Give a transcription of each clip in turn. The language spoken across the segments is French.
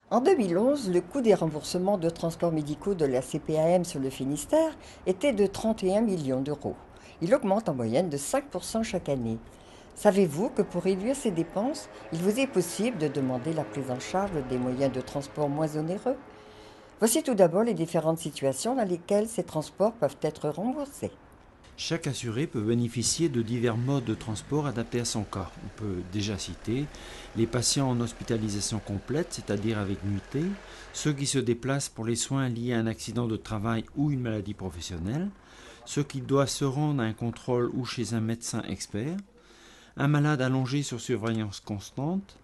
En 2011, le coût des remboursements de transports médicaux de la CPAM sur le Finistère était de 31 millions d'euros. Il augmente en moyenne de 5% chaque année. Savez-vous que pour réduire ces dépenses, il vous est possible de demander la prise en charge des moyens de transport moins onéreux? Voici tout d'abord les différentes situations dans lesquelles ces transports peuvent être remboursés. Chaque assuré peut bénéficier de divers modes de transport adaptés à son cas. On peut déjà citer les patients en hospitalisation complète, c'est-à-dire avec nuitée, ceux qui se déplacent pour les soins liés à un accident de travail ou une maladie professionnelle, ceux qui doivent se rendre à un contrôle ou chez un médecin expert, un malade allongé sur surveillance constante,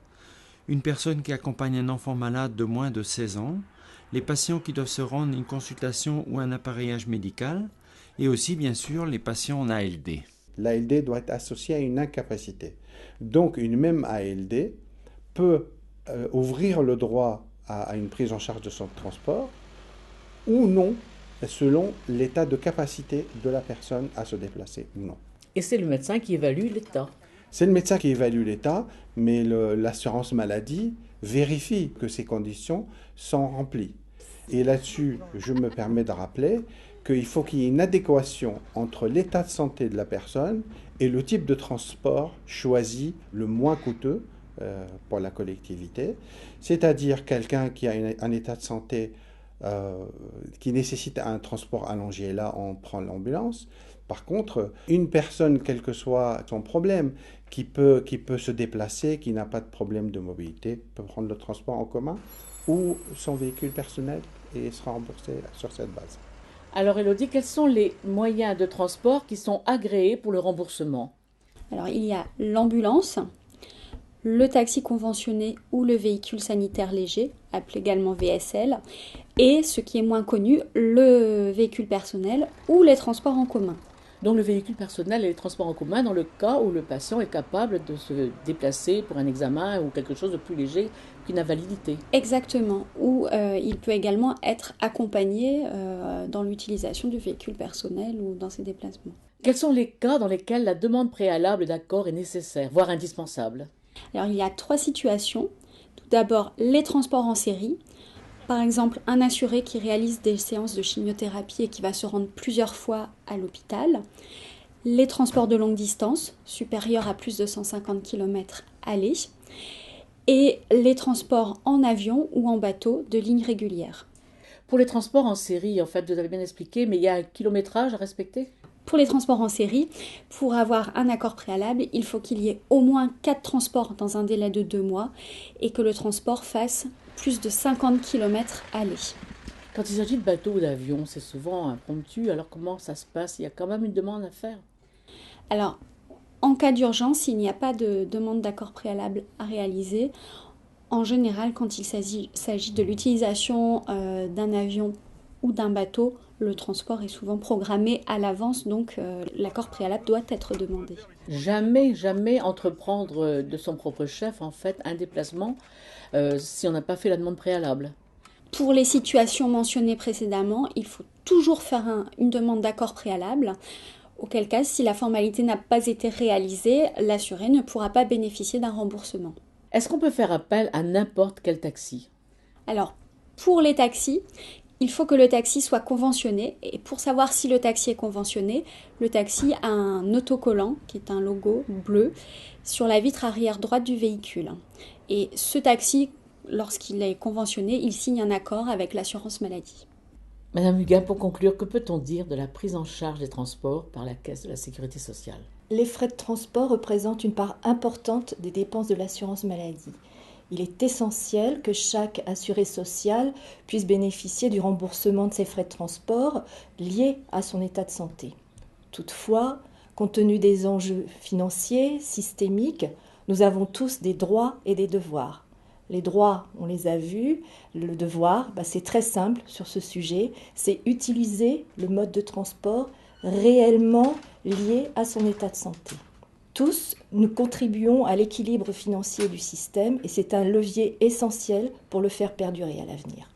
une personne qui accompagne un enfant malade de moins de 16 ans, les patients qui doivent se rendre à une consultation ou un appareillage médical, et aussi bien sûr les patients en ALD. L'ALD doit être associée à une incapacité. Donc une même ALD peut ouvrir le droit à une prise en charge de son transport ou non, selon l'état de capacité de la personne à se déplacer ou non. Et c'est le médecin qui évalue l'état. C'est le médecin qui évalue l'état, mais l'assurance maladie vérifie que ces conditions sont remplies. Et là-dessus, je me permets de rappeler qu'il faut qu'il y ait une adéquation entre l'état de santé de la personne et le type de transport choisi le moins coûteux pour la collectivité, c'est-à-dire quelqu'un qui a un état de santé qui nécessite un transport allongé, là on prend l'ambulance. Par contre, une personne, quel que soit son problème, qui peut se déplacer, qui n'a pas de problème de mobilité, peut prendre le transport en commun ou son véhicule personnel et sera remboursé sur cette base. Alors Elodie, quels sont les moyens de transport qui sont agréés pour le remboursement? Alors il y a l'ambulance, le taxi conventionné ou le véhicule sanitaire léger, appelé également VSL, et ce qui est moins connu, le véhicule personnel ou les transports en commun. Donc le véhicule personnel et les transports en commun dans le cas où le patient est capable de se déplacer pour un examen ou quelque chose de plus léger qu'une invalidité. Exactement, ou il peut également être accompagné dans l'utilisation du véhicule personnel ou dans ses déplacements. Quels sont les cas dans lesquels la demande préalable d'accord est nécessaire, voire indispensable? Alors il y a 3 situations. Tout d'abord, les transports en série. Par exemple, un assuré qui réalise des séances de chimiothérapie et qui va se rendre plusieurs fois à l'hôpital. Les transports de longue distance, supérieurs à plus de 150 km aller. Et les transports en avion ou en bateau de ligne régulière. Pour les transports en série, en fait, vous avez bien expliqué, mais il y a un kilométrage à respecter? Pour les transports en série, pour avoir un accord préalable, il faut qu'il y ait au moins 4 transports dans un délai de 2 mois et que le transport fasse plus de 50 km aller. Quand il s'agit de bateau ou d'avion, c'est souvent impromptu. Alors comment ça se passe? Il y a quand même une demande à faire. Alors, en cas d'urgence, il n'y a pas de demande d'accord préalable à réaliser. En général, quand il s'agit de l'utilisation d'un avion ou d'un bateau, le transport est souvent programmé à l'avance, donc l'accord préalable doit être demandé. Jamais entreprendre de son propre chef, en fait, un déplacement si on n'a pas fait la demande préalable. Pour les situations mentionnées précédemment, il faut toujours faire une demande d'accord préalable, auquel cas, si la formalité n'a pas été réalisée, l'assuré ne pourra pas bénéficier d'un remboursement. Est-ce qu'on peut faire appel à n'importe quel taxi? Alors, pour les taxis, il faut que le taxi soit conventionné. Et pour savoir si le taxi est conventionné, le taxi a un autocollant, qui est un logo bleu, sur la vitre arrière droite du véhicule. Et ce taxi, lorsqu'il est conventionné, il signe un accord avec l'assurance maladie. Madame Huguin, pour conclure, que peut-on dire de la prise en charge des transports par la Caisse de la Sécurité sociale? Les frais de transport représentent une part importante des dépenses de l'assurance maladie. Il est essentiel que chaque assuré social puisse bénéficier du remboursement de ses frais de transport liés à son état de santé. Toutefois, compte tenu des enjeux financiers, systémiques, nous avons tous des droits et des devoirs. Les droits, on les a vus. Le devoir, c'est très simple sur ce sujet. C'est utiliser le mode de transport réellement lié à son état de santé. Tous, nous contribuons à l'équilibre financier du système et c'est un levier essentiel pour le faire perdurer à l'avenir.